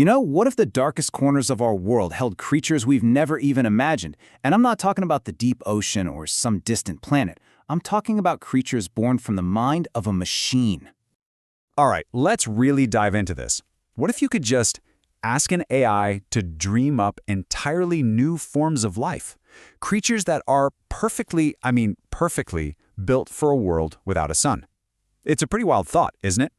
What if the darkest corners of our world held creatures we've never even imagined? And I'm not talking about the deep ocean or some distant planet. I'm talking about creatures born from the mind of a machine. All right, let's really dive into this. What if you could just ask an AI to dream up entirely new forms of life? Creatures that are perfectly, perfectly, built for a world without a sun. It's a pretty wild thought, isn't it?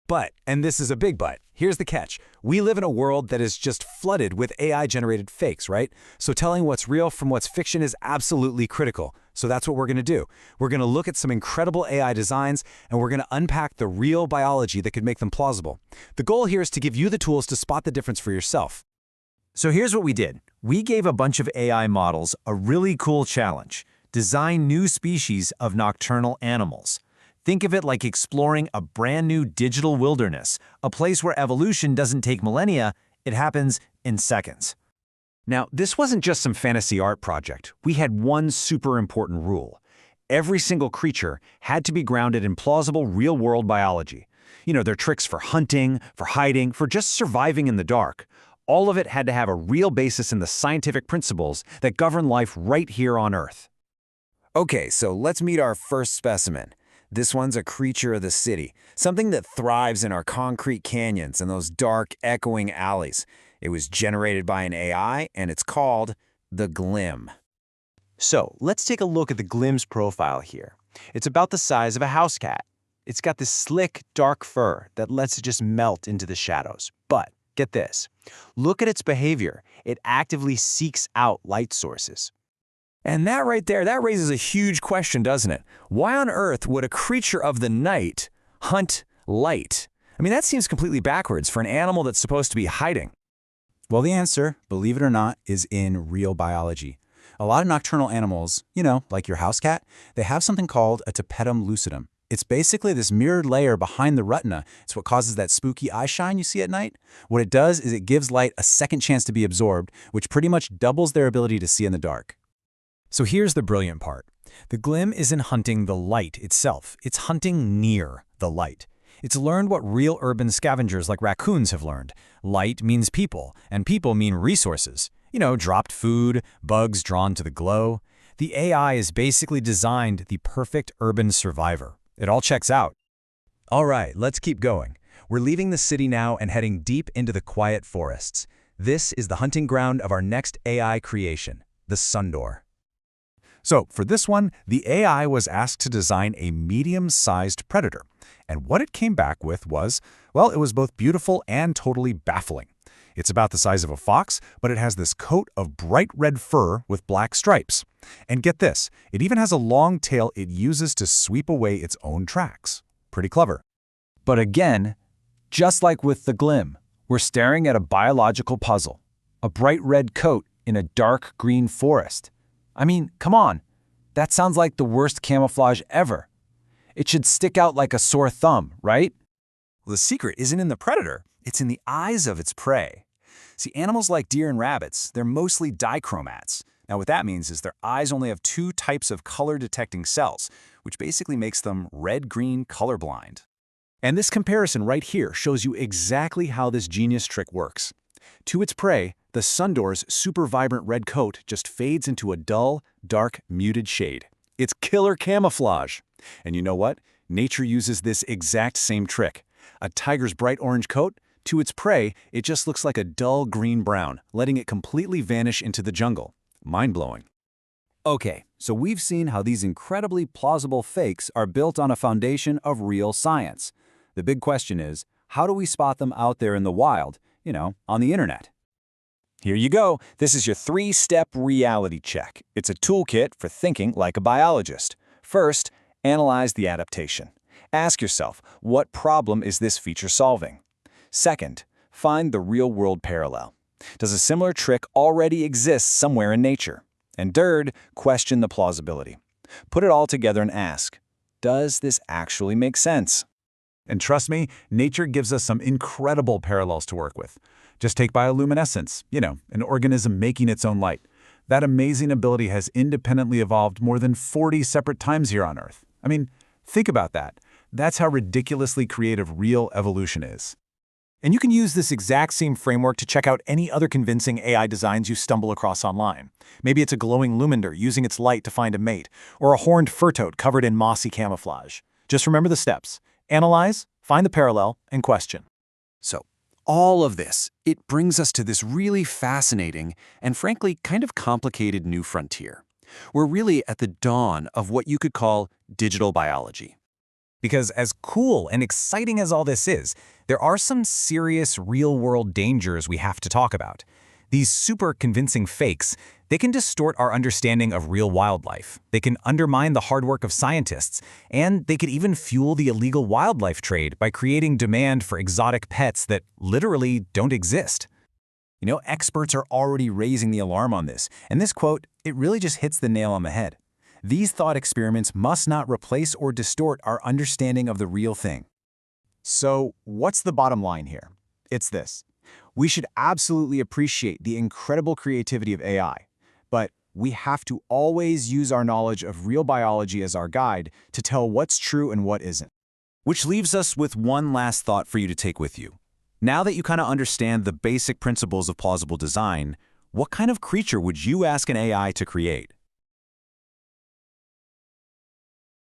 But, and this is a big but, here's the catch. We live in a world that is just flooded with AI-generated fakes, right? So telling what's real from what's fiction is absolutely critical. So that's what we're going to do. We're going to look at some incredible AI designs, and we're going to unpack the real biology that could make them plausible. The goal here is to give you the tools to spot the difference for yourself. So here's what we did. We gave a bunch of AI models a really cool challenge: design new species of nocturnal animals. Think of it like exploring a brand new digital wilderness, a place where evolution doesn't take millennia, it happens in seconds. Now, this wasn't just some fantasy art project. We had one super important rule. Every single creature had to be grounded in plausible real-world biology. Their tricks for hunting, for hiding, for just surviving in the dark. All of it had to have a real basis in the scientific principles that govern life right here on Earth. Okay, so let's meet our first specimen. This one's a creature of the city, something that thrives in our concrete canyons and those dark, echoing alleys. It was generated by an AI, and it's called the Glim. So let's take a look at the Glim's profile here. It's about the size of a house cat. It's got this slick, dark fur that lets it just melt into the shadows. But get this, look at its behavior. It actively seeks out light sources. And that right there, that raises a huge question, doesn't it? Why on earth would a creature of the night hunt light? That seems completely backwards for an animal that's supposed to be hiding. Well, the answer, believe it or not, is in real biology. A lot of nocturnal animals, like your house cat, they have something called a tapetum lucidum. It's basically this mirrored layer behind the retina. It's what causes that spooky eye shine you see at night. What it does is it gives light a second chance to be absorbed, which pretty much doubles their ability to see in the dark. So here's the brilliant part. The Glim isn't hunting the light itself. It's hunting near the light. It's learned what real urban scavengers like raccoons have learned. Light means people, and people mean resources. Dropped food, bugs drawn to the glow. The AI is basically designed the perfect urban survivor. It all checks out. All right, let's keep going. We're leaving the city now and heading deep into the quiet forests. This is the hunting ground of our next AI creation, the Sundor. So for this one, the AI was asked to design a medium-sized predator. And what it came back with was, well, it was both beautiful and totally baffling. It's about the size of a fox, but it has this coat of bright red fur with black stripes. And get this, it even has a long tail it uses to sweep away its own tracks. Pretty clever. But again, just like with the Glim, we're staring at a biological puzzle. A bright red coat in a dark green forest. Come on. That sounds like the worst camouflage ever. It should stick out like a sore thumb, right? Well, the secret isn't in the predator. It's in the eyes of its prey. See, animals like deer and rabbits, they're mostly dichromats. Now, what that means is their eyes only have two types of color-detecting cells, which basically makes them red-green colorblind. And this comparison right here shows you exactly how this genius trick works. To its prey, the Sundor's super vibrant red coat just fades into a dull, dark, muted shade. It's killer camouflage. And you know what? Nature uses this exact same trick. A tiger's bright orange coat, to its prey, it just looks like a dull green-brown, letting it completely vanish into the jungle. Mind-blowing. Okay, so we've seen how these incredibly plausible fakes are built on a foundation of real science. The big question is, how do we spot them out there in the wild, on the internet? Here you go. This is your 3-step reality check. It's a toolkit for thinking like a biologist. First, analyze the adaptation. Ask yourself, what problem is this feature solving? Second, find the real-world parallel. Does a similar trick already exist somewhere in nature? And third, question the plausibility. Put it all together and ask, does this actually make sense? And trust me, nature gives us some incredible parallels to work with. Just take bioluminescence, an organism making its own light. That amazing ability has independently evolved more than 40 separate times here on Earth. Think about that. That's how ridiculously creative real evolution is. And you can use this exact same framework to check out any other convincing AI designs you stumble across online. Maybe it's a glowing lumender using its light to find a mate, or a horned fur-toad covered in mossy camouflage. Just remember the steps. Analyze, find the parallel, and question. So, all of this, it brings us to this really fascinating and frankly kind of complicated new frontier. We're really at the dawn of what you could call digital biology. Because as cool and exciting as all this is, there are some serious real-world dangers we have to talk about. These super convincing fakes, they can distort our understanding of real wildlife. They can undermine the hard work of scientists, and they could even fuel the illegal wildlife trade by creating demand for exotic pets that literally don't exist. You know, experts are already raising the alarm on this, and this quote, it really just hits the nail on the head. These thought experiments must not replace or distort our understanding of the real thing. So, what's the bottom line here? It's this. We should absolutely appreciate the incredible creativity of AI, but we have to always use our knowledge of real biology as our guide to tell what's true and what isn't. Which leaves us with one last thought for you to take with you. Now that you kind of understand the basic principles of plausible design, what kind of creature would you ask an AI to create?